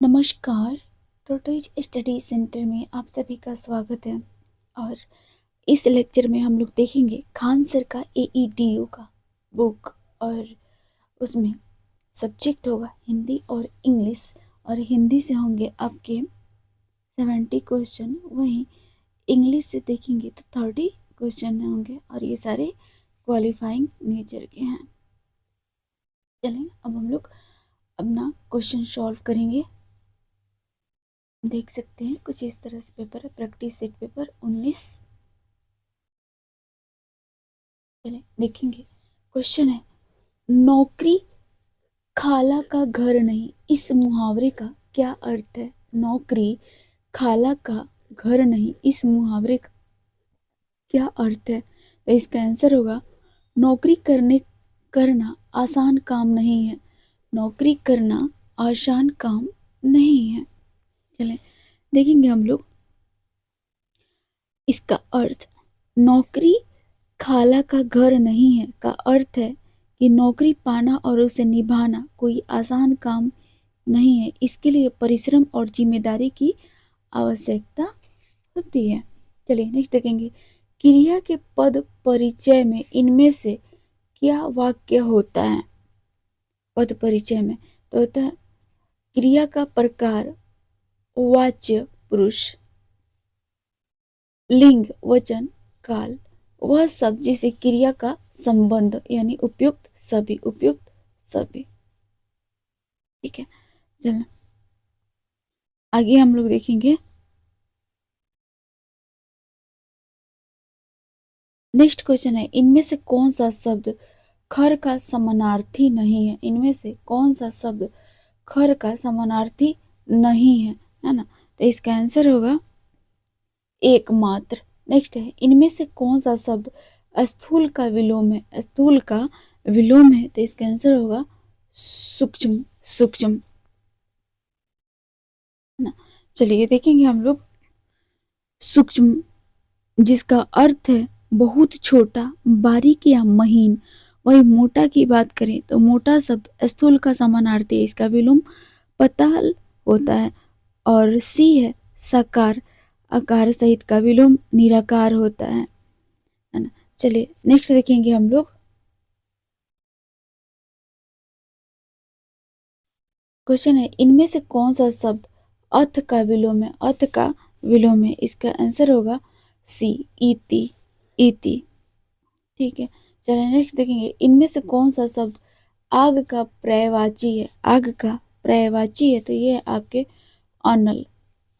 नमस्कार। टोटोज study centre में आप सभी का स्वागत है। और इस लेक्चर में हम लोग देखेंगे खान सर का AEDU का बुक, और उसमें सब्जेक्ट होगा हिंदी और इंग्लिश, और हिंदी से होंगे आपके 70 क्वेश्चन, वहीं इंग्लिश से देखेंगे तो 30 क्वेश्चन होंगे, और ये सारे क्वालिफाइंग नेचर के हैं। चलें अब हम लोग अपना क्वेश्चन सॉल्व करेंगे। देख सकते हैं कुछ इस तरह से पेपर है, प्रैक्टिस सेट पेपर 19। चलिए देखेंगे। क्वेश्चन है, नौकरी खाला का घर नहीं, इस मुहावरे का क्या अर्थ है? नौकरी खाला का घर नहीं, इस मुहावरे का क्या अर्थ है? तो इसका आंसर होगा, नौकरी करना आसान काम नहीं है। नौकरी करना आसान काम नहीं है। चलें देखेंगे हम लोग इसका अर्थ। नौकरी खाला का घर नहीं है का अर्थ है कि नौकरी पाना और उसे निभाना कोई आसान काम नहीं है। इसके लिए परिश्रम और जिम्मेदारी की आवश्यकता होती है। चलिए नेक्स्ट देखेंगे। क्रिया के पद परिचय में इनमें से क्या वाक्य होता है? पद परिचय में तो होता है क्रिया का प्रकार, वाच्य पुरुष, लिंग वचन, काल, वह सब जिसे क्रिया का संबंध यानी उपयुक्त सभी, उपयुक्त सभी। ठीक है, चलो आगे हम लोग देखेंगे। नेक्स्ट क्वेश्चन है, इनमें से कौन सा शब्द खर का समानार्थी नहीं है? इनमें से कौन सा शब्द खर का समानार्थी नहीं है ना? तो इसका आंसर होगा एकमात्र। नेक्स्ट है, इनमें से कौन सा शब्द स्थूल का विलोम है? स्थूल का विलोम है, तो इसका आंसर होगा सूक्ष्म, सूक्ष्म ना। चलिए देखेंगे हम लोग सूक्ष्म, जिसका अर्थ है बहुत छोटा, बारीक या महीन। वही मोटा की बात करें तो मोटा शब्द स्थूल का समानार्थी है, इसका विलोम पताल होता है। और सी है साकार, आकार सहित का विलोम निराकार होता है ना। चलिए नेक्स्ट देखेंगे हम लोग। क्वेश्चन है, इनमें से कौन सा शब्द अथ का विलोम है? अथ का विलोम है, इसका आंसर होगा सी, इति, इति। ठीक है, चलिए नेक्स्ट देखेंगे। इनमें से कौन सा शब्द आग का पर्यायवाची है? आग का पर्यायवाची है, तो ये है आपके अनल,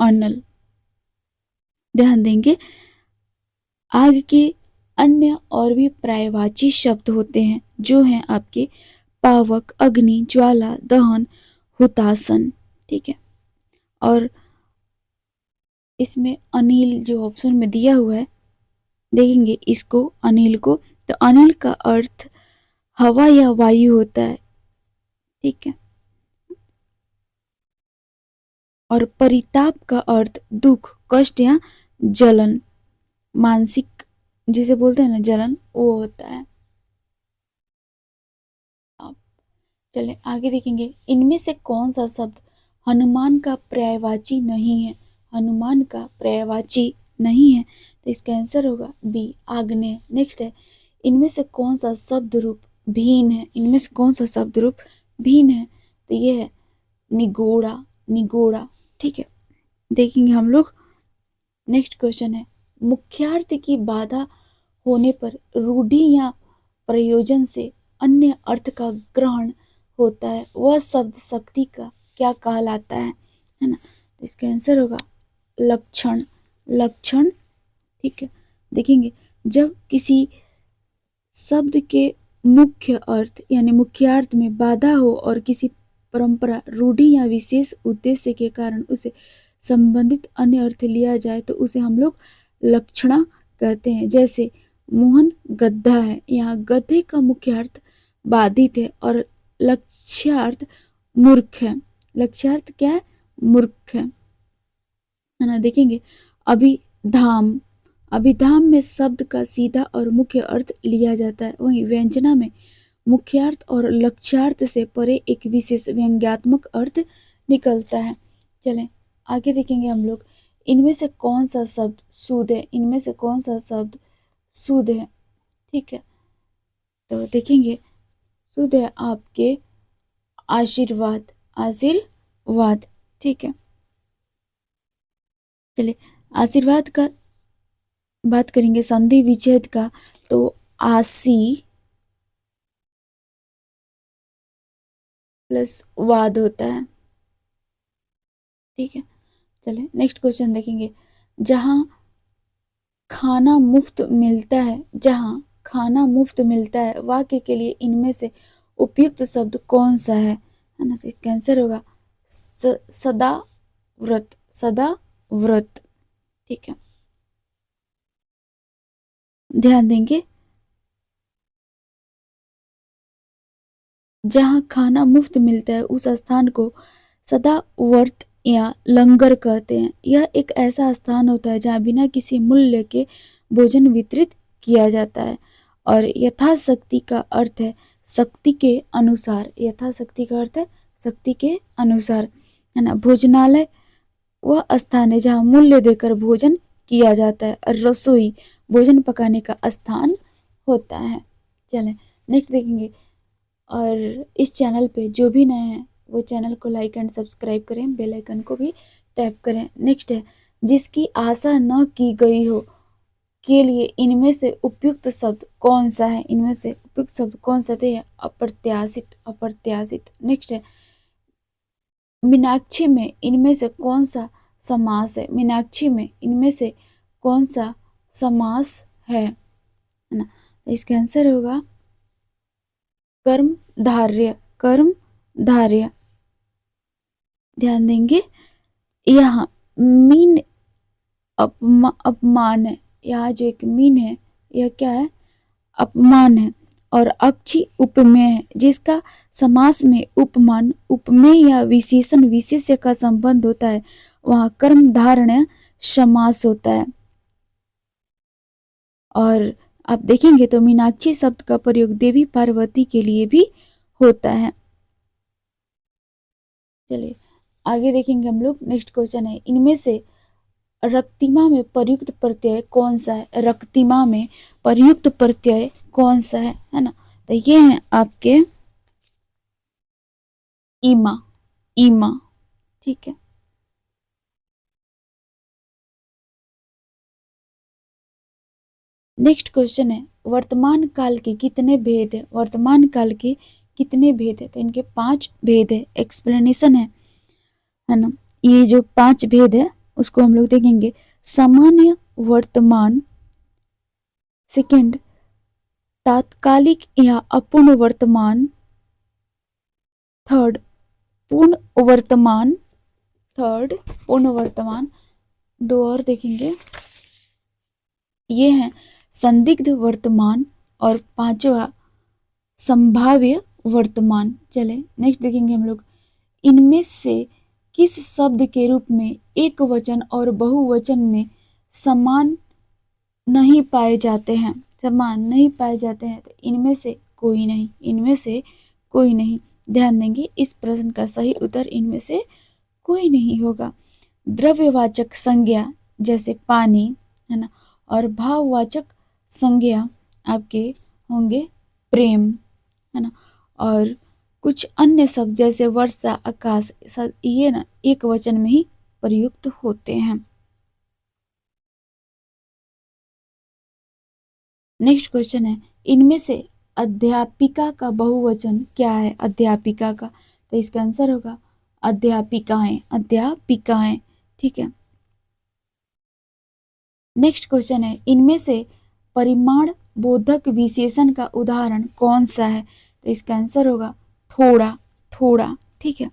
अनल। ध्यान देंगे, आग के अन्य और भी पर्यायवाची शब्द होते हैं, जो हैं आपके पावक, अग्नि, ज्वाला, दहन, हुतासन। ठीक है, और इसमें अनिल जो ऑप्शन में दिया हुआ है, देखेंगे इसको, अनिल को, तो अनिल का अर्थ हवा या वायु होता है। ठीक है, और परिताप का अर्थ दुख, कष्ट या जलन, मानसिक जिसे बोलते हैं ना जलन, वो होता है। अब चले आगे देखेंगे। इनमें से कौन सा शब्द हनुमान का पर्यायवाची नहीं है? हनुमान का पर्यायवाची नहीं है, तो इसका आंसर होगा बी, आग्नेय। नेक्स्ट है, इनमें से कौन सा शब्द रूप भीन है? इनमें से कौन सा शब्द रूप भीन है? तो ये है निगोड़ा, निगोड़ा। ठीक है, देखेंगे हम लोग। नेक्स्ट क्वेश्चन है, मुख्यार्थ की बाधा होने पर रूढ़ि या प्रयोजन से अन्य अर्थ का ग्रहण होता है, वह शब्द शक्ति का क्या कहलाता है ना? तो इसका आंसर होगा लक्षण, लक्षण। ठीक है, देखेंगे जब किसी शब्द के मुख्य अर्थ यानी मुख्यार्थ में बाधा हो और किसी परंपरा, रूढ़ि या विशेष उद्देश्य के कारण उसे संबंधित अन्य अर्थ लिया जाए, तो उसे हम लोग लक्षणा कहते हैं। जैसे मोहन गधा है, यहाँ गधे का मुख्य अर्थ बाधित है और लक्ष्यार्थ मूर्ख है। लक्ष्यार्थ क्या है? मूर्ख है ना। देखेंगे अभिधाम, अभिधाम में शब्द का सीधा और मुख्य अर्थ लिया जाता है, वहीं व्यंजना में मुख्यार्थ और लक्ष्यार्थ से परे एक विशेष व्यंग्यात्मक अर्थ निकलता है। चलें आगे देखेंगे हम लोग, इनमें से कौन सा शब्द शुद्ध है, इनमें से कौन सा शब्द शुद्ध है। ठीक है, तो देखेंगे शुद्ध है आपके आशीर्वाद, आशीर्वाद। ठीक है, चलिए आशीर्वाद का बात करेंगे, संधि विच्छेद का, तो आशी प्लस वाद होता है। ठीक है, चलिए नेक्स्ट क्वेश्चन देखेंगे, जहां खाना मुफ्त मिलता है, जहां खाना मुफ्त मिलता है, वाक्य के लिए इनमें से उपयुक्त शब्द कौन सा है ना। तो इसका आंसर होगा सदा व्रत, सदा व्रत। ठीक है, ध्यान देंगे, जहां खाना मुफ्त मिलता है उस स्थान को सदा व्रत या लंगर कहते हैं। यह एक ऐसा स्थान होता है जहां बिना किसी मूल्य के भोजन वितरित किया जाता है, और यथाशक्ति का अर्थ है शक्ति के अनुसार, यथाशक्ति का अर्थ है शक्ति के अनुसार, है ना। भोजनालय वह स्थान है जहाँ मूल्य देकर भोजन किया जाता है, और रसोई भोजन पकाने का स्थान होता है। चलें नेक्स्ट देखेंगे, और इस चैनल पे जो भी नए हैं वो चैनल को लाइक एंड सब्सक्राइब करें, बेल आइकन को भी टैप करें। नेक्स्ट है, जिसकी आशा न की गई हो के लिए इनमें से उपयुक्त शब्द कौन सा है, इनमें से उपयुक्त शब्द कौन सा थे, अप्रत्याशित, अप्रत्याशित। नेक्स्ट है, मीनाक्षी में इनमें से कौन सा समास है, मीनाक्षी में इनमें से कौन सा समास है ना। तो इसका आंसर होगा कर्म धार्य, कर्म धार्य। ध्यान देंगे, यहाँ मीन अपमान है, यहाँ जो एक मीन है यह क्या है, अपमान है, और अक्षी उपमेय है, जिसका समास में उपमान उपमेय या विशेषण विशेष्य का संबंध होता है, वहाँ कर्म धारण्य समास होता है। और आप देखेंगे तो मीनाक्षी शब्द का प्रयोग देवी पार्वती के लिए भी होता है। चलिए आगे देखेंगे हम लोग, नेक्स्ट क्वेश्चन है, इनमें से रक्तिमा में प्रयुक्त प्रत्यय कौन सा है, रक्तिमा में प्रयुक्त प्रत्यय कौन सा है ना। तो ये है आपके ईमा, ईमा। ठीक है, नेक्स्ट क्वेश्चन है, वर्तमान काल के कितने भेद है, वर्तमान काल के कितने भेद है। तो इनके 5 भेद है, एक्सप्लेनेशन है ना। ये जो 5 भेद है उसको हम लोग देखेंगे, सामान्य वर्तमान, सेकंड तात्कालिक या अपूर्ण वर्तमान, थर्ड पूर्ण वर्तमान, थर्ड पूर्ण वर्तमान, 2 और देखेंगे, ये है संदिग्ध वर्तमान, और 5वां संभाव्य वर्तमान। चले नेक्स्ट देखेंगे हम लोग, इनमें से किस शब्द के रूप में एक वचन और बहुवचन में समान नहीं पाए जाते हैं, समान नहीं पाए जाते हैं। तो इनमें से कोई नहीं, इनमें से कोई नहीं। ध्यान देंगे, इस प्रश्न का सही उत्तर इनमें से कोई नहीं होगा। द्रव्यवाचक संज्ञा जैसे पानी, है ना, और भाववाचक संज्ञा आपके होंगे प्रेम, है ना, और कुछ अन्य शब्द जैसे वर्षा, आकाश, ये ना एक वचन में ही प्रयुक्त होते हैं। नेक्स्ट क्वेश्चन है, इनमें से अध्यापिका का बहुवचन क्या है, अध्यापिका का। तो इसका आंसर होगा अध्यापिकाएं, अध्यापिकाएं। ठीक है, नेक्स्ट क्वेश्चन है, इनमें से परिमाण बोधक विशेषण का उदाहरण कौन सा है। तो इसका आंसर होगा थोड़ा, थोड़ा। ठीक है,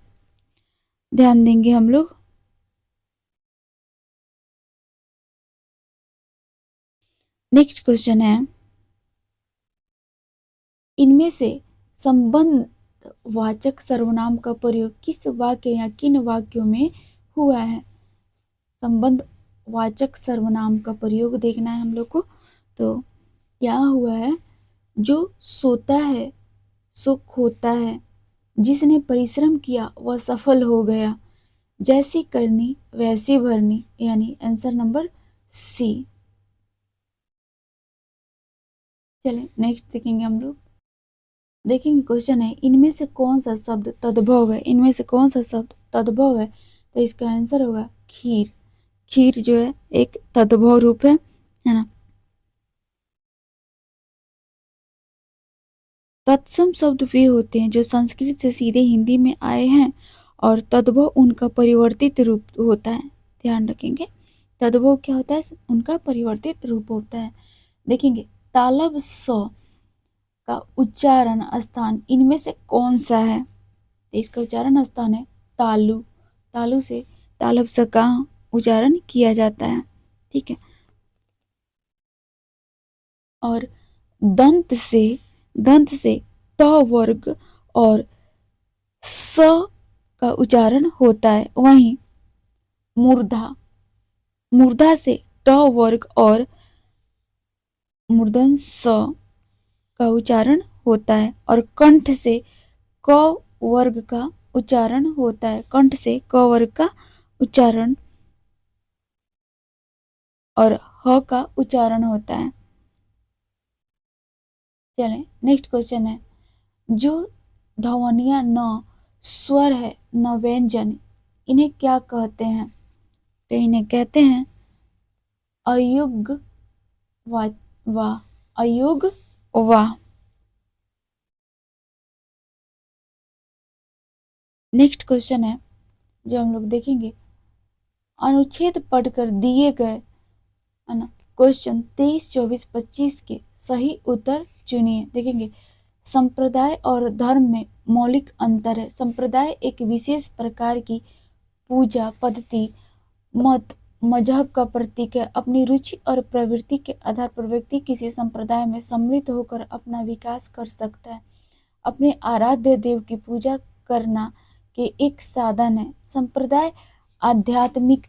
ध्यान देंगे हम लोग, नेक्स्ट क्वेश्चन है, इनमें से संबंध वाचक सर्वनाम का प्रयोग किस वाक्य या किन वाक्यों में हुआ है। संबंध वाचक सर्वनाम का प्रयोग देखना है हम लोग को। तो यहाँ हुआ है, जो सोता है सो खोता है, जिसने परिश्रम किया वह सफल हो गया, जैसी करनी वैसी भरनी, यानी आंसर नंबर सी। चलें नेक्स्ट देखेंगे हम लोग। देखेंगे क्वेश्चन है, इनमें से कौन सा शब्द तद्भव है, इनमें से कौन सा शब्द तद्भव है, तो इसका आंसर होगा खीर। खीर जो है एक तद्भव रूप है ना। तत्सम शब्द वे होते हैं जो संस्कृत से सीधे हिंदी में आए हैं और तद्भव उनका परिवर्तित रूप होता है। ध्यान रखेंगे, तद्भव क्या होता है, उनका परिवर्तित रूप होता है। देखेंगे तालब स का उच्चारण स्थान इनमें से कौन सा है, तो इसका उच्चारण स्थान है तालु। तालु से तालब स का उच्चारण किया जाता है, ठीक है। और दंत से त वर्ग और स का उच्चारण होता है। वहीं मूर्धा से ट वर्ग और मूर्धन स का उच्चारण होता है। और कंठ से क वर्ग का उच्चारण होता है। कंठ से क वर्ग का उच्चारण और ह का उच्चारण होता है। चलें नेक्स्ट क्वेश्चन है, जो ध्वनियां न स्वर है न व्यंजन, इन्हें क्या कहते हैं, तो इन्हें कहते हैं अयुग वा अयुग वा। नेक्स्ट क्वेश्चन है जो हम लोग देखेंगे, अनुच्छेद पढ़कर दिए गए है ना क्वेश्चन 23, 24, 25 के सही उत्तर चुनिए। देखेंगे संप्रदाय और धर्म में मौलिक अंतर है। संप्रदाय एक विशेष प्रकार की पूजा पद्धति, मत, मजहब का प्रतीक है। अपनी रुचि और प्रवृत्ति के आधार पर व्यक्ति किसी संप्रदाय में सम्मिलित होकर अपना विकास कर सकता है। अपने आराध्य देव की पूजा करना के एक साधन है। संप्रदाय आध्यात्मिक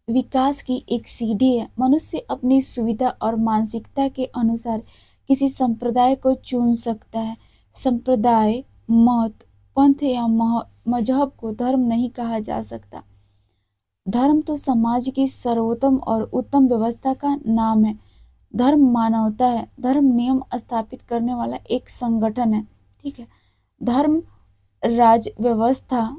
विकास की एक सीढ़ी है। मनुष्य अपनी सुविधा और मानसिकता के अनुसार किसी संप्रदाय को चुन सकता है। संप्रदाय, मत, पंथ या मजहब को धर्म नहीं कहा जा सकता। धर्म तो समाज की सर्वोत्तम और उत्तम व्यवस्था का नाम है। धर्म मानवता है। धर्म नियम स्थापित करने वाला एक संगठन है, ठीक है। धर्म राज व्यवस्था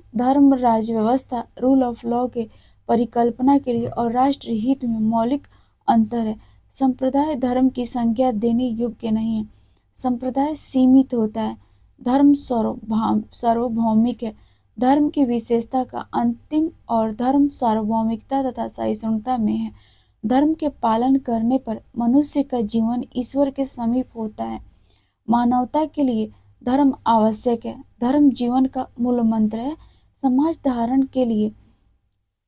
रूल ऑफ लॉ के परिकल्पना के लिए और राष्ट्र हित में मौलिक अंतर है। संप्रदाय धर्म की संज्ञा देने योग्य नहीं है। संप्रदाय सीमित होता है। धर्म सार्वभौमिक है। धर्म की विशेषता का अंतिम और धर्म सार्वभौमिकता तथा सहिष्णुता में है। धर्म के पालन करने पर मनुष्य का जीवन ईश्वर के समीप होता है। मानवता के लिए धर्म आवश्यक है। धर्म जीवन का मूल मंत्र है। समाज धारण के लिए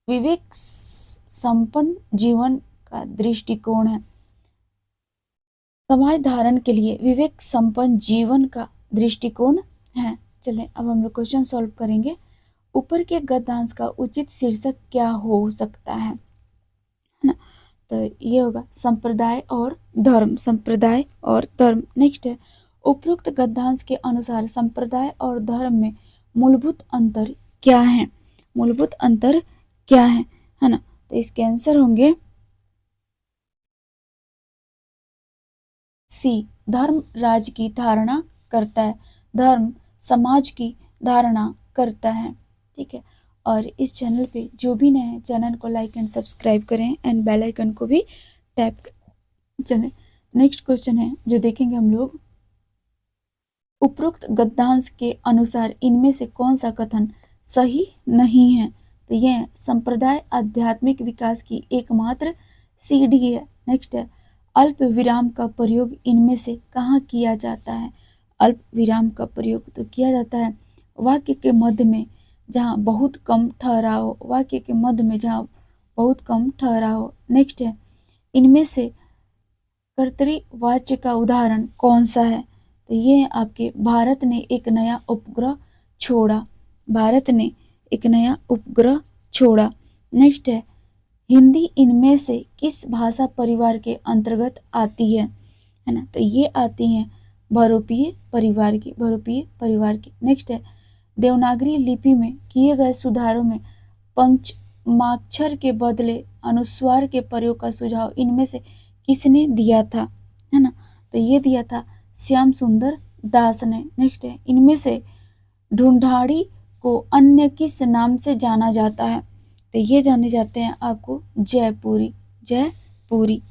विवेक संपन्न जीवन का दृष्टिकोण है। समाज धारण के लिए विवेक संपन्न जीवन का दृष्टिकोण है। चलें अब हम लोग क्वेश्चन सॉल्व करेंगे। ऊपर के गद्यांश का उचित शीर्षक क्या हो सकता है ना, तो ये होगा संप्रदाय और धर्म। संप्रदाय और धर्म। नेक्स्ट है, उपरोक्त गद्यांश के अनुसार संप्रदाय और धर्म में मूलभूत अंतर क्या है, मूलभूत अंतर क्या है ना, तो इसके आंसर होंगे सी। धर्म राज्य की धारणा करता है, धर्म समाज की धारणा करता है, ठीक है। और इस चैनल पे जो भी नए हैं चैनल को लाइक एंड सब्सक्राइब करें एंड बेल आइकन को भी टैप करें। चलें नेक्स्ट क्वेश्चन है जो देखेंगे हम लोग। उपरोक्त गद्यांश के अनुसार इनमें से कौन सा कथन सही नहीं है, तो यह संप्रदाय आध्यात्मिक विकास की एकमात्र सीढ़ी है। नेक्स्ट है, अल्प विराम का प्रयोग इनमें से कहाँ किया जाता है। अल्प विराम का प्रयोग तो किया जाता है वाक्य के मध्य में जहाँ बहुत कम ठहराव हो, वाक्य के मध्य में जहाँ बहुत कम ठहराव हो। नेक्स्ट है, इनमें से कर्तृवाच्य का उदाहरण कौन सा है, तो ये आपके भारत ने एक नया उपग्रह छोड़ा। भारत ने एक नया उपग्रह छोड़ा। नेक्स्ट है, हिंदी इनमें से किस भाषा परिवार के अंतर्गत आती है ना, तो ये आती हैं बहुरूपीय परिवार की। नेक्स्ट है, देवनागरी लिपि में किए गए सुधारों में पंचमाक्षर के बदले अनुस्वार के प्रयोग का सुझाव इनमें से किसने दिया था, है ना? तो ये दिया था श्याम सुंदर दास ने। नेक्स्ट है, इनमें से ढूंढाड़ी को अन्य किस नाम से जाना जाता है? तो ये जाने जाते हैं आपको जयपुरी, जयपुरी।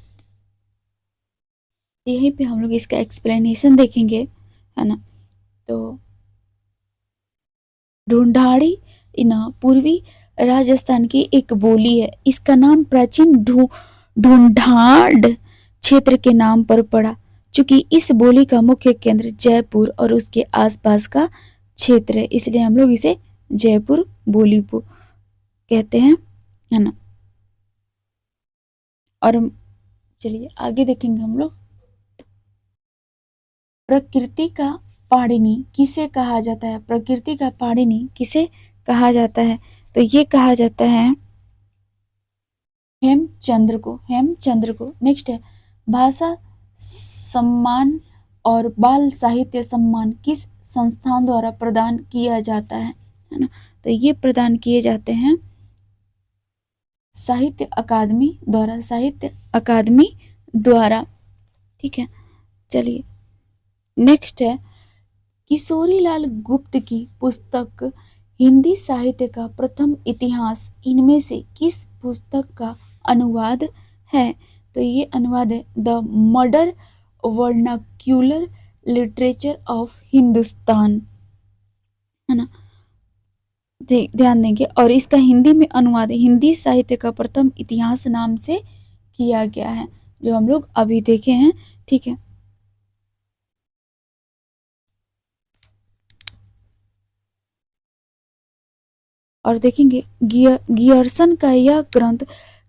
यहीं पे हम लोग इसका एक्सप्लेनेशन देखेंगे, है ना? तो ढूंढाड़ी ना पूर्वी राजस्थान की एक बोली है। इसका नाम प्राचीन ढूंढाड़ क्षेत्र के नाम पर पड़ा, चूंकि इस बोली का मुख्य केंद्र जयपुर और उसके आसपास का क्षेत्र है, इसलिए हम लोग इसे जयपुर बोली कहते हैं, है ना? और चलिए आगे देखेंगे हम लोग। प्रकृति का पाणिनि किसे कहा जाता है? प्रकृति का पाणिनि किसे कहा जाता है? तो ये कहा जाता है हेमचंद्र को, हेमचंद्र को। नेक्स्ट है, भाषा सम्मान और बाल साहित्य सम्मान किस संस्थान द्वारा प्रदान किया जाता है ना? तो ये प्रदान किए जाते हैं साहित्य अकादमी द्वारा, साहित्य अकादमी द्वारा। ठीक है, चलिए नेक्स्ट है, किशोरीलाल गुप्त की पुस्तक हिंदी साहित्य का प्रथम इतिहास इनमें से किस पुस्तक का अनुवाद है? तो ये अनुवाद है the modern vernacular literature of Hindustan, है ना? ध्यान देंगे। और इसका हिंदी में अनुवाद हिंदी साहित्य का प्रथम इतिहास नाम से किया गया है, जो हम लोग अभी देखे हैं। ठीक है, और देखेंगे गियर्सन का यह ग्रंथ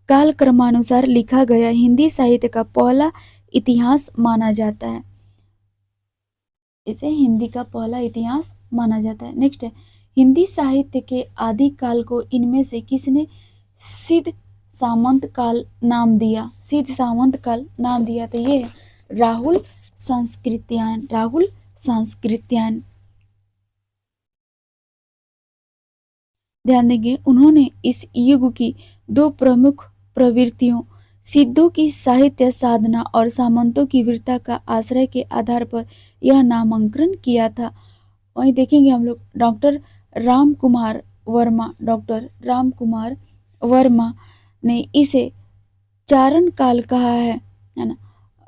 काल क्रमानुसार लिखा गया हिंदी साहित्य का पहला इतिहास माना जाता है, इसे हिंदी का पहला इतिहास माना जाता है। नेक्स्ट है, हिंदी साहित्य के आदि काल को इनमें से किसने सिद्ध सामंत काल नाम दिया? सिद्ध सामंत काल नाम दिया, तो ये है राहुल संस्कृत्यायन, राहुल संस्कृत्यायन। ध्यान देंगे, उन्होंने इस युग की दो प्रमुख प्रवृत्तियों सिद्धों की साहित्य साधना और सामंतों की वीरता का आश्रय के आधार पर यह नामांकन किया था। वहीं देखेंगे हम लोग डॉक्टर राम कुमार वर्मा, डॉक्टर राम कुमार वर्मा ने इसे चारण काल कहा है ना?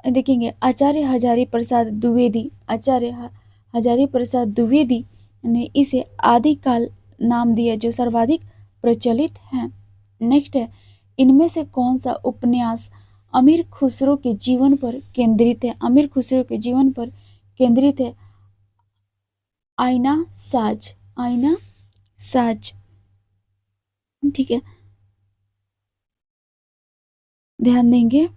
देखेंगे आचार्य हजारी प्रसाद द्विवेदी, आचार्य हजारी प्रसाद द्विवेदी ने इसे आदिकाल नाम दिया, जो सर्वाधिक प्रचलित है। नेक्स्ट है, इनमें से कौन सा उपन्यास अमीर खुसरो के जीवन पर केंद्रित है? अमीर खुसरो के जीवन पर केंद्रित है आईना साज, आईना साज। ठीक है, ध्यान देंगे,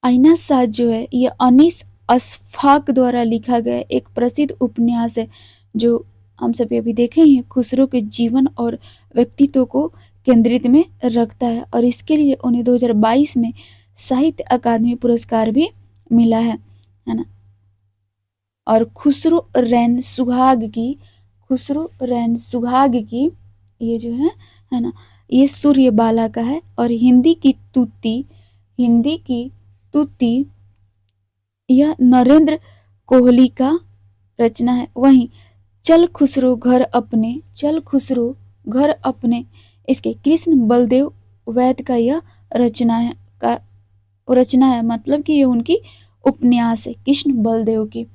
आईना साज जो है ये अनीस अशफाक द्वारा लिखा गया एक प्रसिद्ध उपन्यास है, जो हम सभी अभी देखे हैं खुसरो के जीवन और व्यक्तित्व को केंद्रित में रखता है, और इसके लिए उन्हें 2022 में साहित्य अकादमी पुरस्कार भी मिला है ना? और खुसरो रैन सुहाग की, खुसरो रैन सुहाग की ये जो है ना, ये सूर्यबाला का है, और हिंदी की तुति, हिंदी की तुति यह नरेंद्र कोहली का रचना है। वहीं चल खुसरो घर अपने, चल खुसरो घर अपने इसके कृष्ण बलदेव वैद्य का यह रचना है, मतलब कि ये उनकी उपन्यास है कृष्ण बलदेव की।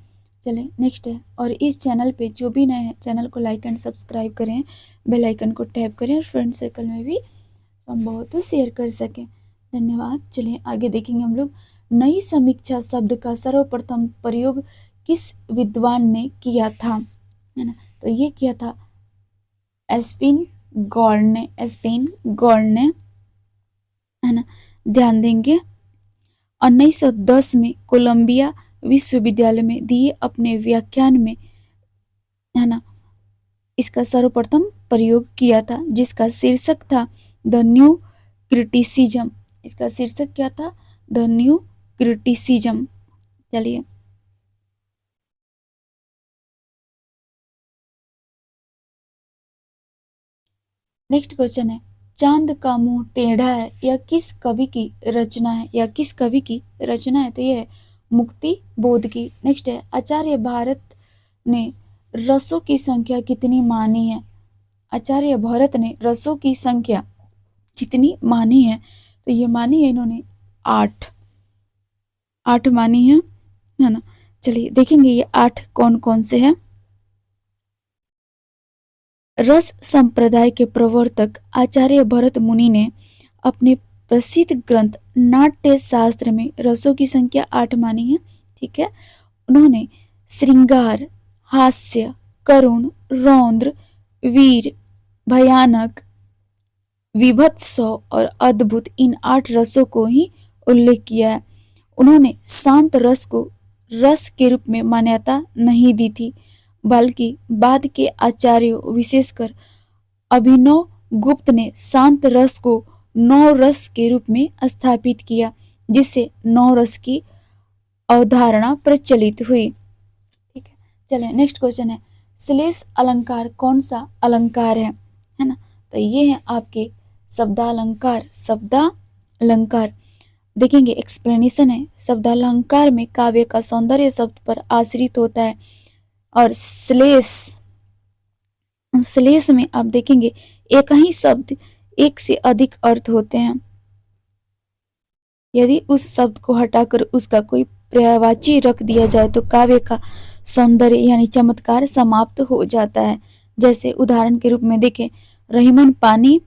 चलें नेक्स्ट है, और इस चैनल पे जो भी नए हैं चैनल को लाइक एंड सब्सक्राइब करें, बेल आइकन को टैप करें, और फ्रेंड सर्कल में भी संभव तो शेयर कर सकें। धन्यवाद। चलिए आगे देखेंगे हम लोग, नई समीक्षा शब्द का सर्वप्रथम प्रयोग किस विद्वान ने किया था, है ना? तो ये किया था एस्पिन गॉर्ड ने, एस्पिन गॉर्ड ने, है ना? ध्यान देंगे, 1910 में कोलंबिया विश्वविद्यालय में दिए अपने व्याख्यान में, है ना, इसका सर्वप्रथम प्रयोग किया था, जिसका शीर्षक था द न्यू क्रिटिसिज्म। इसका शीर्षक क्या था? The new criticism. चलिए नेक्स्ट क्वेश्चन है, चांद का मुंह टेढ़ा है, यह किस कवि की रचना है? यह किस कवि की रचना है? तो यह है मुक्ति बोध की। नेक्स्ट है, आचार्य भारत ने रसों की संख्या कितनी मानी है? आचार्य भरत ने रसों की संख्या कितनी मानी है? तो ये मानी है इन्होंने 8 मानी है ना। चलिए देखेंगे ये 8 कौन कौन से हैं। रस संप्रदाय के प्रवर्तक आचार्य भरत मुनि ने अपने प्रसिद्ध ग्रंथ नाट्य शास्त्र में रसों की संख्या 8 मानी है। ठीक है, उन्होंने श्रृंगार, हास्य, करुण, रौद्र, वीर, भयानक, विभत्स और अद्भुत इन 8 रसों को ही उल्लेख किया है। उन्होंने शांत रस को रस के रूप में मान्यता नहीं दी थी, बल्कि बाद के आचार्यों विशेषकर अभिनव गुप्त ने शांत रस को नौ रस के रूप में स्थापित किया, जिससे नौ रस की अवधारणा प्रचलित हुई। ठीक है, चलिए नेक्स्ट क्वेश्चन है, श्लेष अलंकार कौन सा अलंकार है ना? तो ये है आपके शब्दालंकार। शब्दालंकार देखेंगे, एक्सप्लेनेशन है, शब्दालंकार में काव्य का सौंदर्य शब्द पर आश्रित होता है, और श्लेष में आप देखेंगे एक ही शब्द एक से अधिक अर्थ होते हैं। यदि उस शब्द को हटाकर उसका कोई पर्यायवाची रख दिया जाए तो काव्य का सौंदर्य यानी चमत्कार समाप्त हो जाता है। जैसे उदाहरण के रूप में देखें, रहीमन पानी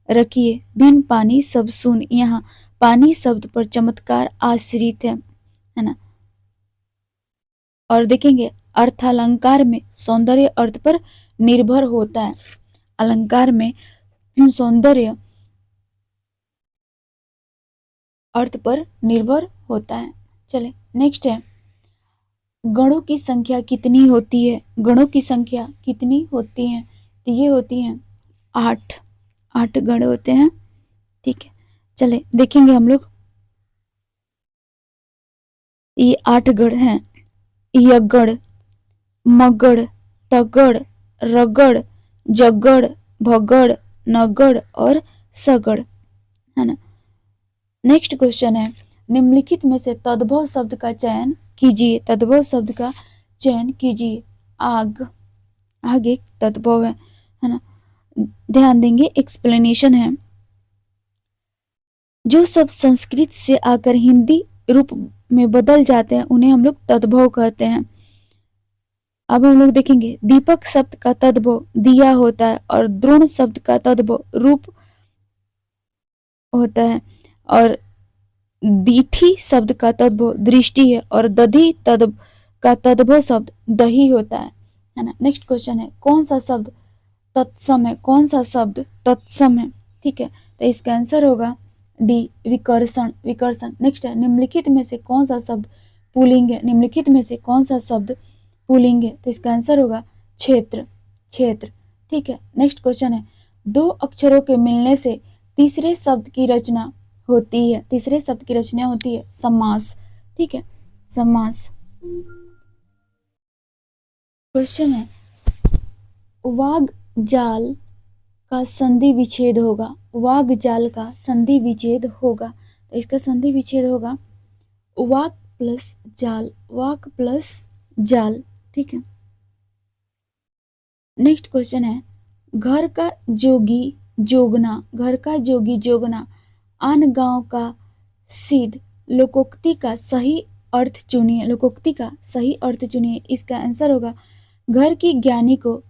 रखिए, बिन पानी सब सुन। यहाँ पानी शब्द पर चमत्कार आश्रित है ना। और देखेंगे अर्थालंकार में सौंदर्य अर्थ पर निर्भर होता है। अलंकार में सौंदर्य अर्थ पर निर्भर होता है। चले नेक्स्ट है, गणों की संख्या कितनी होती है? गणों की संख्या कितनी होती है? तो ये होती हैं 8 गण होते हैं। ठीक है, चले देखेंगे हम लोग, ये 8 गण हैं, यगड़, मगड़, तगड़, रगड़, जगड़, भगड़, नगड़ और सगड़, है ना। नेक्स्ट क्वेश्चन है, निम्नलिखित में से तद्भव शब्द का चयन कीजिए। तद्भव शब्द का चयन कीजिए। आग, आग एक तद्भव है ना। ध्यान देंगे, एक्सप्लेनेशन है, जो सब संस्कृत से आकर हिंदी रूप में बदल जाते हैं उन्हें हम लोग तद्भव कहते हैं। अब हम लोग देखेंगे, दीपक शब्द का तद्भव दिया होता है, और द्रोण शब्द का तद्भव रूप होता है, और दीठी शब्द का तद्भव दृष्टि है, और दधी का तद्भव शब्द दही होता है ना। नेक्स्ट क्वेश्चन है, कौन सा शब्द तत्सम है? कौन सा शब्द तत्सम है? ठीक है, तो इसका आंसर होगा डी, विकर्षण। विकर्षण। नेक्स्ट है, निम्नलिखित में से कौन सा शब्द पुल्लिंग है? निम्नलिखित में से कौन सा शब्द पुल्लिंग है? तो इसका आंसर होगा क्षेत्र। क्षेत्र। ठीक है, नेक्स्ट क्वेश्चन है, 2 अक्षरों के मिलने से तीसरे शब्द की रचना होती है। तीसरे शब्द की रचना होती है समास। ठीक है, समास। क्वेश्चन है, वाग जाल का संधि विच्छेद होगा। वाग जाल का संधि विच्छेद होगा, तो इसका संधि विच्छेद होगा वाक प्लस जाल। वाक प्लस जाल। ठीक है, नेक्स्ट क्वेश्चन है, घर का जोगी जोगना। घर का जोगी जोगना आन गांव का सिद्ध लोकोक्ति का सही अर्थ चुनिए। लोकोक्ति का सही अर्थ चुनिए। इसका आंसर होगा, घर की ज्ञानी को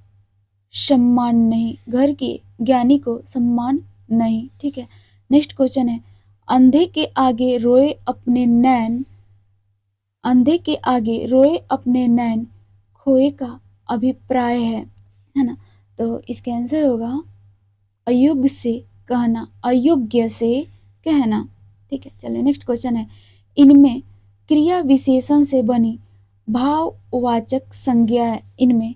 सम्मान नहीं। घर की ज्ञानी को सम्मान नहीं। ठीक है, नेक्स्ट क्वेश्चन है, अंधे के आगे रोए अपने नैन। अंधे के आगे रोए अपने नैन खोए का अभिप्राय है ना। तो इसका आंसर होगा अयोग्य से कहना। अयोग्य से कहना। ठीक है, चलिए नेक्स्ट क्वेश्चन है, इनमें क्रिया विशेषण से बनी भाववाचक संज्ञा है। इनमें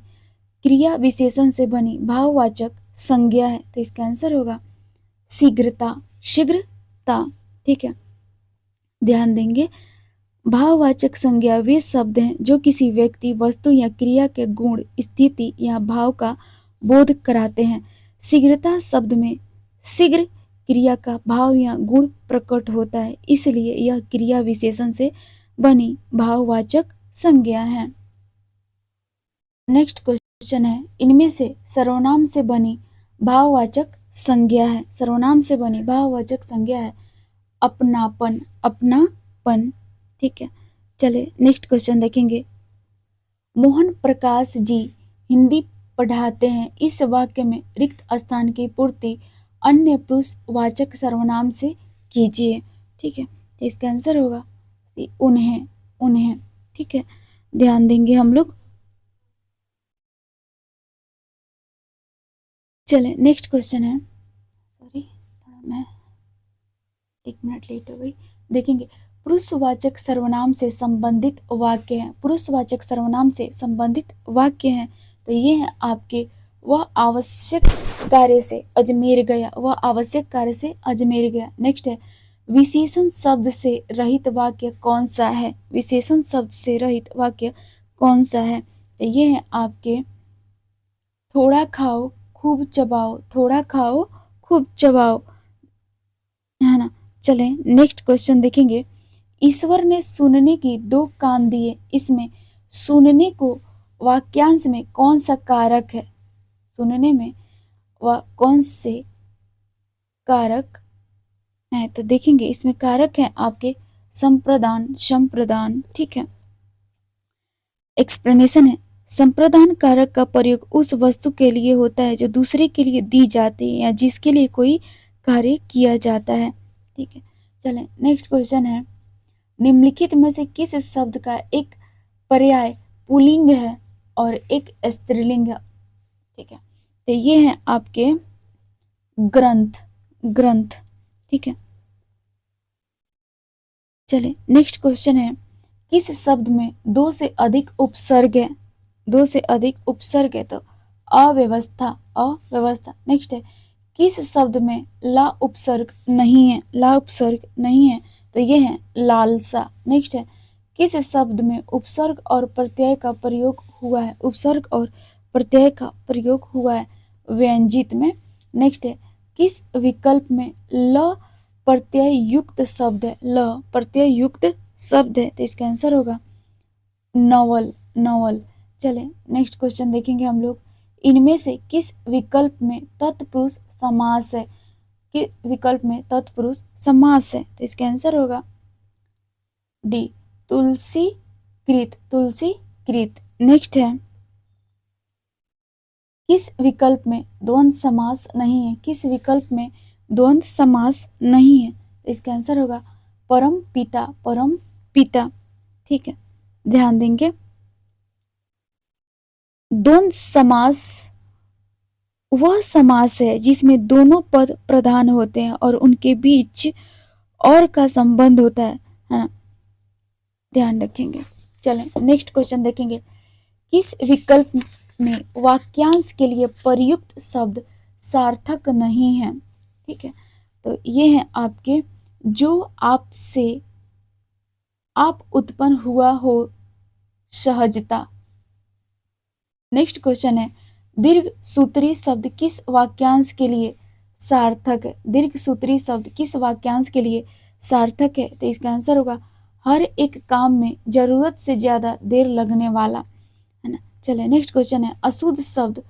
क्रिया विशेषण से बनी भाववाचक संज्ञा है, तो इसका आंसर होगा शीघ्रता। शीघ्रता। ठीक है, ध्यान देंगे, भाववाचक संज्ञा वे शब्द हैं जो किसी व्यक्ति, वस्तु या क्रिया के गुण, स्थिति या भाव का बोध कराते हैं। शीघ्रता शब्द में शीघ्र क्रिया का भाव या गुण प्रकट होता है, इसलिए यह क्रिया विशेषण से बनी भाववाचक संज्ञा है। नेक्स्ट क्वेश्चन है, इनमें से सर्वनाम से बनी भाववाचक संज्ञा है। सर्वनाम से बनी भाववाचक संज्ञा है अपनापन, अपनापन। ठीक है, चले नेक्स्ट क्वेश्चन देखेंगे। मोहन प्रकाश जी हिंदी पढ़ाते हैं, इस वाक्य में रिक्त स्थान की पूर्ति अन्य पुरुषवाचक सर्वनाम से कीजिए। ठीक है, तो इसका आंसर होगा उन्हें, उन्हें। ठीक है, ध्यान देंगे हम लोग। चले नेक्स्ट क्वेश्चन है, सॉरी थोड़ा मैं 1 मिनट लेट हो गई। देखेंगे, पुरुषवाचक सर्वनाम से संबंधित वाक्य हैं। पुरुषवाचक सर्वनाम से संबंधित वाक्य हैं, तो ये है आपके वह आवश्यक कार्य से अजमेर गया, वह आवश्यक कार्य से अजमेर गया। नेक्स्ट है, विशेषण शब्द से रहित वाक्य कौन सा है? विशेषण शब्द से रहित वाक्य कौन सा है? तो ये है आपके थोड़ा खाओ खूब चबाओ, थोड़ा खाओ खूब चबाओ, है ना। चलें नेक्स्ट क्वेश्चन देखेंगे। ईश्वर ने सुनने की 2 कान दिए, इसमें सुनने को वाक्यांश में कौन सा कारक है? सुनने में वह कौन से कारक है? तो देखेंगे इसमें कारक है आपके संप्रदान, संप्रदान। ठीक है, एक्सप्लेनेशन है, संप्रदान कारक का प्रयोग उस वस्तु के लिए होता है जो दूसरे के लिए दी जाती है या जिसके लिए कोई कार्य किया जाता है। ठीक है, चलें नेक्स्ट क्वेश्चन है, निम्नलिखित में से किस शब्द का एक पर्याय पुल्लिंग है और एक स्त्रीलिंग है? ठीक है, तो ये है आपके ग्रंथ, ग्रंथ। ठीक है, चले नेक्स्ट क्वेश्चन है, किस शब्द में 2 से अधिक उपसर्ग है? 2 से अधिक उपसर्ग है, तो अव्यवस्था, अव्यवस्था। नेक्स्ट है, किस शब्द में ला उपसर्ग नहीं है? ला उपसर्ग नहीं है, तो ये है लालसा। नेक्स्ट है, किस शब्द में उपसर्ग और प्रत्यय का प्रयोग हुआ है? उपसर्ग और प्रत्यय का प्रयोग हुआ है व्यंजित में। नेक्स्ट है, किस विकल्प में ल प्रत्यय युक्त शब्द है? ल प्रत्यय युक्त शब्द है, तो इसका आंसर होगा नवल, नवल। चले नेक्स्ट क्वेश्चन देखेंगे हम लोग, इनमें से किस विकल्प में तत्पुरुष समास है? किस विकल्प में तत्पुरुष समास है? तो इसका आंसर होगा डी, तुलसी कृत, तुलसी कृत। नेक्स्ट है, किस विकल्प में द्वंद्व समास नहीं है? किस विकल्प में द्वंद्व समास नहीं है? तो इसका आंसर होगा परम पिता, परम पिता। ठीक है, ध्यान देंगे, द्वंद्व समास वह समास है जिसमें दोनों पद प्रधान होते हैं और उनके बीच और का संबंध होता है ना, ध्यान रखेंगे। चलें नेक्स्ट क्वेश्चन देखेंगे, किस विकल्प में वाक्यांश के लिए प्रयुक्त शब्द सार्थक नहीं है? ठीक है, तो ये है आपके जो आपसे आप उत्पन्न हुआ हो सहजता। नेक्स्ट क्वेश्चन है, दीर्घ सूत्री शब्द किस वाक्यांश के लिए सार्थक है? दीर्घ सूत्री शब्द किस वाक्यांश के लिए सार्थक है? तो इसका आंसर होगा हर एक काम में जरूरत से ज्यादा देर लगने वाला, है ना। चले नेक्स्ट क्वेश्चन है, अशुद्ध शब्द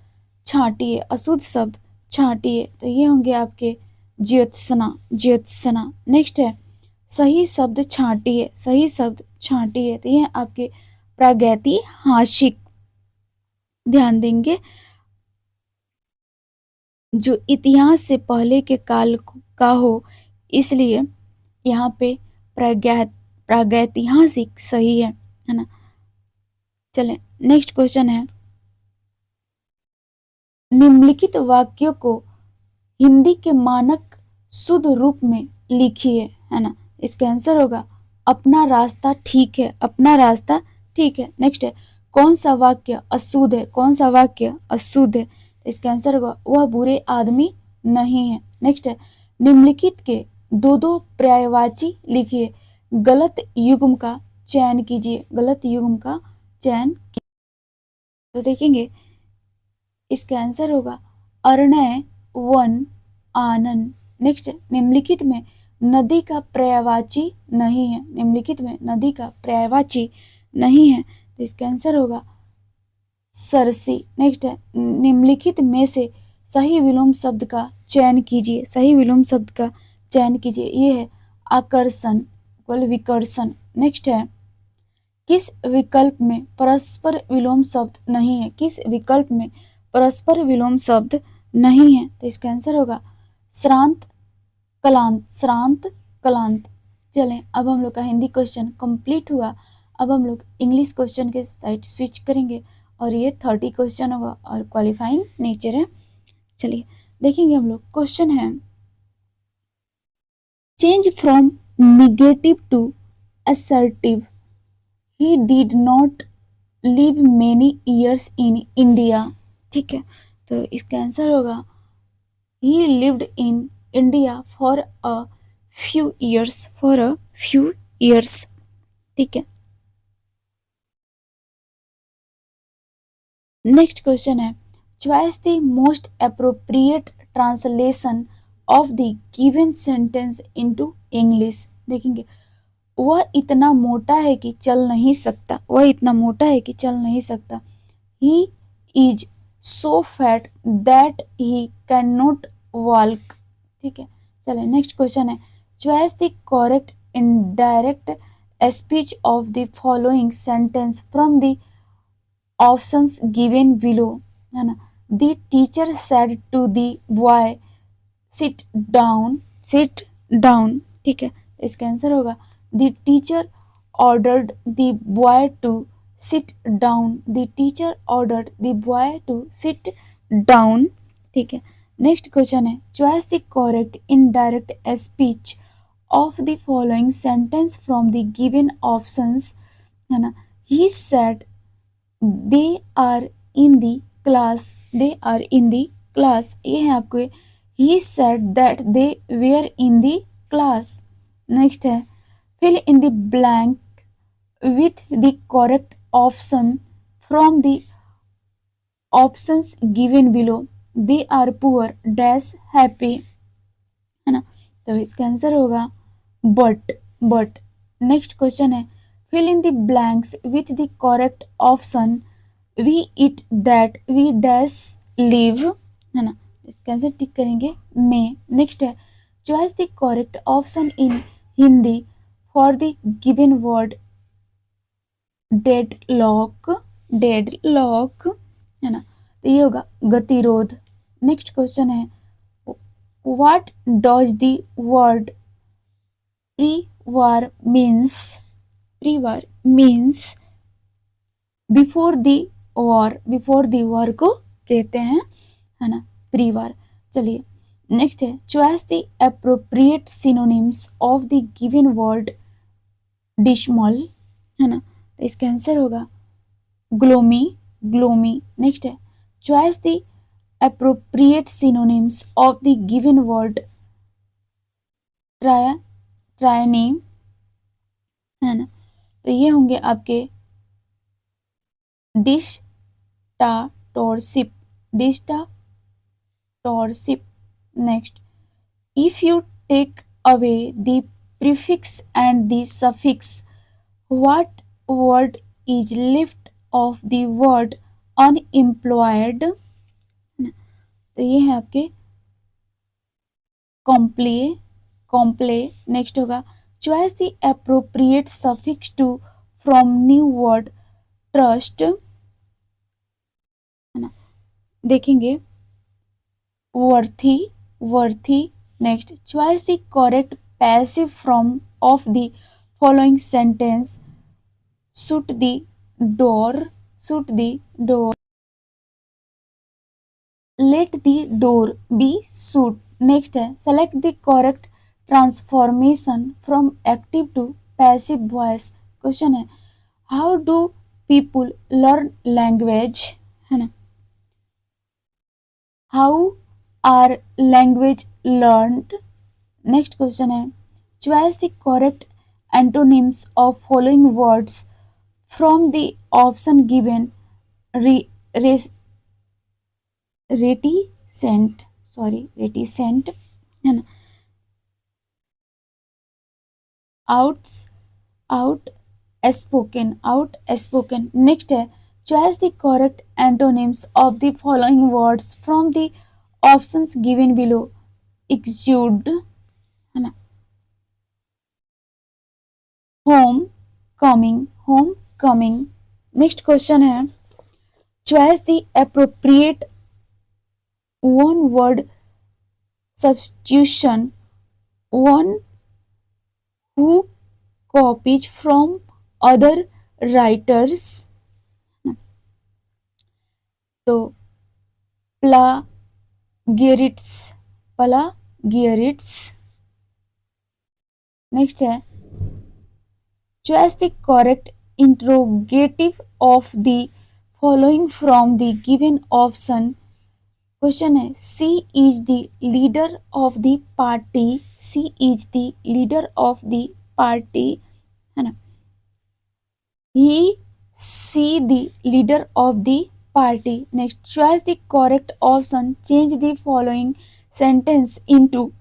छांटिए, अशुद्ध शब्द छांटिए, तो ये होंगे आपके ज्योत्सना, ज्योत्सना। नेक्स्ट है, सही शब्द छांटिए, सही शब्द छांटिए, तो ये आपके प्रागैतिहासिक। ध्यान देंगे, जो इतिहास से पहले के काल का हो, इसलिए यहाँ पे प्रागैतिहासिक सही है ना। चलें नेक्स्ट क्वेश्चन है, निम्नलिखित वाक्यों को हिंदी के मानक शुद्ध रूप में लिखिए, है ना। इसका आंसर होगा अपना रास्ता ठीक है, अपना रास्ता ठीक है। नेक्स्ट है, कौन सा वाक्य अशुद्ध है? कौन सा वाक्य अशुद्ध है? इसका आंसर होगा वह बुरे आदमी नहीं है। नेक्स्ट है, निम्नलिखित के 2 पर्यायवाची लिखिए, गलत युग्म का चयन कीजिए, गलत युग्म का चयन कीजिए। तो देखेंगे इसका आंसर होगा अरणय वन, आनन। नेक्स्ट है निम्नलिखित में नदी का पर्यायवाची नहीं है, निम्नलिखित में नदी का पर्यायवाची नहीं है, तो इसका आंसर होगा सरसी। नेक्स्ट है निम्नलिखित में से सही विलोम शब्द का चयन कीजिए, सही विलोम शब्द का चयन कीजिए। ये है आकर्षण विकर्षण। नेक्स्ट है किस विकल्प में परस्पर विलोम शब्द नहीं है, किस विकल्प में परस्पर विलोम शब्द नहीं है, तो इसका आंसर होगा श्रांत कलांत, श्रांत कलांत। चलें अब हम लोग का हिंदी क्वेश्चन कंप्लीट हुआ। अब हम लोग इंग्लिश क्वेश्चन के साइड स्विच करेंगे और ये 30 क्वेश्चन होगा और क्वालिफाइंग नेचर है। चलिए देखेंगे हम लोग। क्वेश्चन है change from negative to assertive, he did not live many years in India. ठीक है, तो इसका आंसर होगा he lived in India for a few years, for a few years. ठीक है, नेक्स्ट क्वेश्चन है choice the most appropriate translation of the given sentence into English. देखेंगे वह इतना मोटा है कि चल नहीं सकता, वह इतना मोटा है कि चल नहीं सकता। He is so fat that he can not walk. ठीक है, चलिए नेक्स्ट क्वेश्चन है choice the correct indirect speech of the following sentence from the options given below, है ना। The teacher said to the boy sit down, sit down. ठीक है, तो इसका आंसर होगा the teacher ordered the boy to sit down, the teacher ordered the boy to sit down. ठीक है, next question है choice the correct indirect speech of the following sentence from the given options, है ना। He said they are in the class, they are in the class. ये है आपको he said that they were in the class. Next है fill in the blank with the correct option from the options given below. They are poor dash happy, है ना, तो इसका answer होगा but। Next question है fill in the blanks with the correct option we eat that we dash live, है ना, इसका answer tick करेंगे में। नेक्स्ट है choice the correct option in Hindi for the given word deadlock, deadlock, है ना, तो ये होगा गतिरोध। नेक्स्ट क्वेश्चन है what does the word pre war means, pre war means before the war, before the war को कहते हैं, है ना, प्री वार। चलिए नेक्स्ट है choice the appropriate synonyms of the given word dismal, है ना, तो इसका आंसर होगा ग्लोमी, ग्लोमी। नेक्स्ट है choice the appropriate synonyms of the given word ट्राया, ट्रायनेम, है ना, तो ये होंगे आपके dictatorship, dictatorship. Next if you take away the prefix and the suffix, what word is left of the word unemployed, तो ये है आपके कॉम्प्ले, कॉम्प्ले। नेक्स्ट होगा choice the appropriate suffix to from new word trust, है ना, देखेंगे worthy, worthy. Next choice the correct passive form of the following sentence shut the door, shut the door, let the door be shut. Next है select the correct transformation from active to passive voice. Question है how do people learn language, है ना, how are language learned. Next question है choice the correct antonyms of following words from the option given reticent, sorry reticent, है ना। Outs out spoken, out spoken. Next है choice the correct antonyms of the following words from the options given below. Exude, है ना। Home coming, home coming. Next question है choice the appropriate one word substitution, one who copies from other writers, तो plagiaristic, plagiaristic। Next है choose the correct interrogative of the following from the given option। Question है she is the leader of the party, she is the leader of the party, है ना। He she the leader of the party. Next choice the correct option, change the following sentence into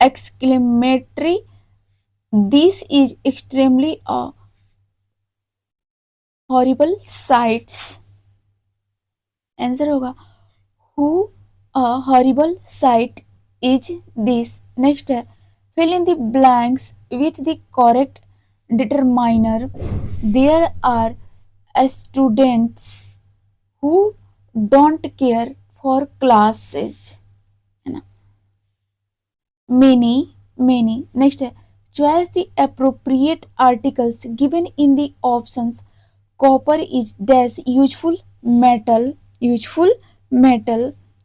exclamatory this is extremely a horrible sights. Answer होगा who a horrible sight is this। Next है fill in the blanks with the correct determiner। There are students who don't care for classes, है ना। many, many। Next है choose the appropriate articles given in the options। copper is dash useful metal, useful metal,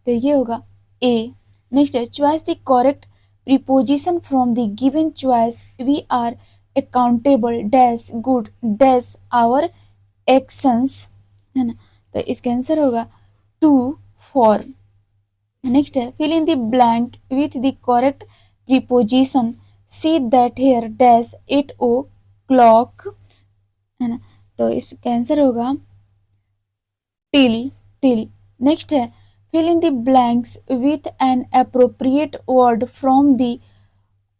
तो ये होगा A. Next है choice the correct preposition from the given choice. We are accountable dash good dash our actions, है ना। तो इसका answer होगा to for. Next है fill in the blank with the correct preposition. See that here dash it o'clock, है ना। तो इसका आंसर होगा टिल, टिल। नेक्स्ट है fill in the blanks with an appropriate word from the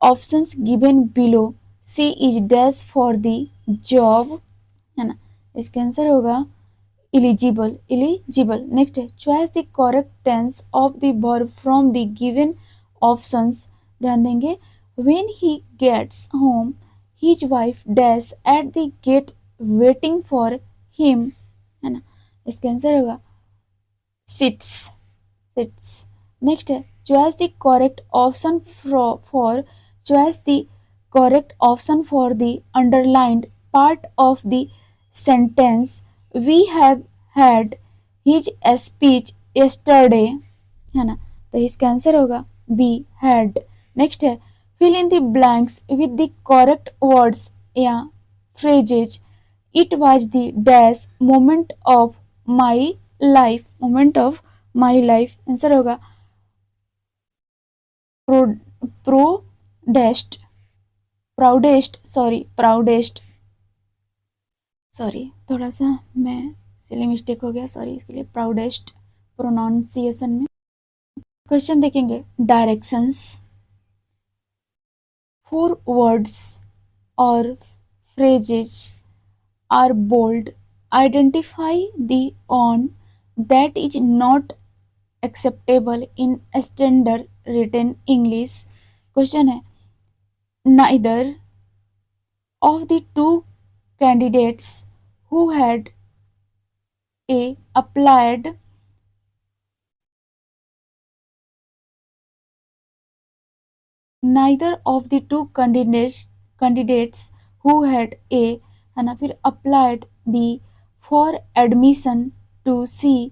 options given below। C is dash for the job, है ना। इसका answer होगा eligible, eligible। नेक्स्ट है choose the correct tense of the verb from the given options। ध्यान देंगे when he gets home his wife dash at the gate waiting for him, है ना। इसका आंसर होगा sits, sits। नेक्स्ट है choice the correct option for choice the correct option for the underlined part of the sentence. We have had his speech yesterday, है ना। तो इसका answer होगा बी हैड। नेक्स्ट है fill in the blanks with the correct words या phrases. It was the dash moment of my life, moment of my life. Answer होगा proudest, proudest, sorry proudest, sorry थोड़ा सा मैं silly mistake हो गया, sorry इसके लिए। प्राउडेस्ट प्रोनाउंसिएशन में। क्वेश्चन देखेंगे directions. 4 words or phrases are bold, identify the on that is not acceptable in standard written English। Question है neither of the two candidates who had a applied neither of the two candidates who had a, है ना, फिर applied b for admission to c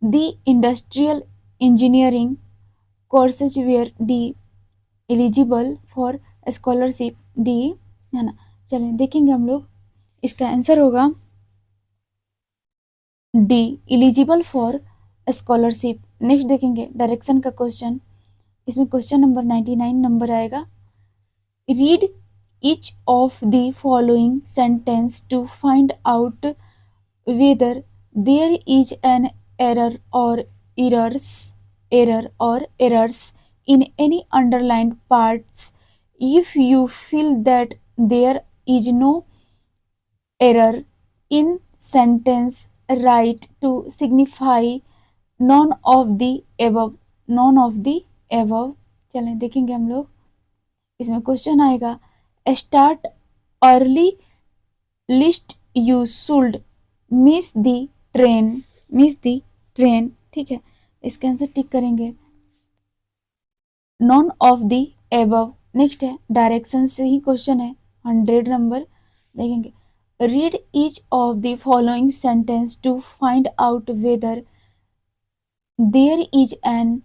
the industrial engineering courses were d eligible for scholarship D, है ना। चलें देखेंगे हम लोग इसका आंसर होगा D eligible for scholarship. Next देखेंगे डायरेक्शन का क्वेश्चन। इसमें क्वेश्चन नंबर 99 नंबर आएगा। Read each of the following sentence to find out whether there is an error और errors error or errors in any underlined parts. If you feel that there is no error in sentence, write to signify none of the above. none of the above। चलें देखेंगे हम लोग, इसमें question आएगा start early lest you should miss the train. Miss the train, ठीक है, इसका answer tick करेंगे। None of the above, next है डायरेक्शन से ही क्वेश्चन है 100 नंबर, देखेंगे read each of the following sentence to find out whether there is an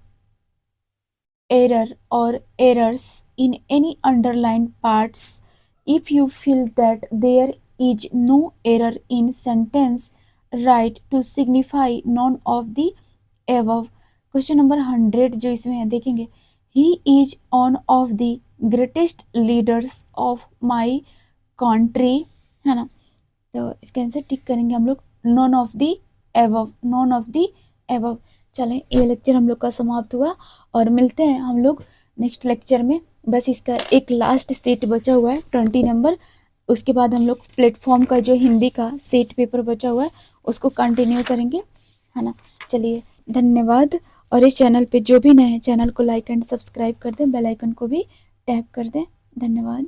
error or errors in any underlined parts. If you feel that there is no error in sentence, write to signify none of the above। Question number 100 जो इसमें है देखेंगे, he is one of the greatest leaders of my country, है ना, तो इसका answer tick करेंगे हम लोग none of the above। none of the above। चलें ये लेक्चर हम लोग का समाप्त हुआ और मिलते हैं हम लोग नेक्स्ट लेक्चर में। बस इसका एक लास्ट सेट बचा हुआ है 20 नंबर, उसके बाद हम लोग प्लेटफॉर्म का जो हिंदी का सेट पेपर बचा हुआ है उसको कंटिन्यू करेंगे, है ना। चलिए धन्यवाद, और इस चैनल पे जो भी नए हैं चैनल को लाइक एंड सब्सक्राइब कर दें, बेल आइकन को भी टैप कर दें। धन्यवाद।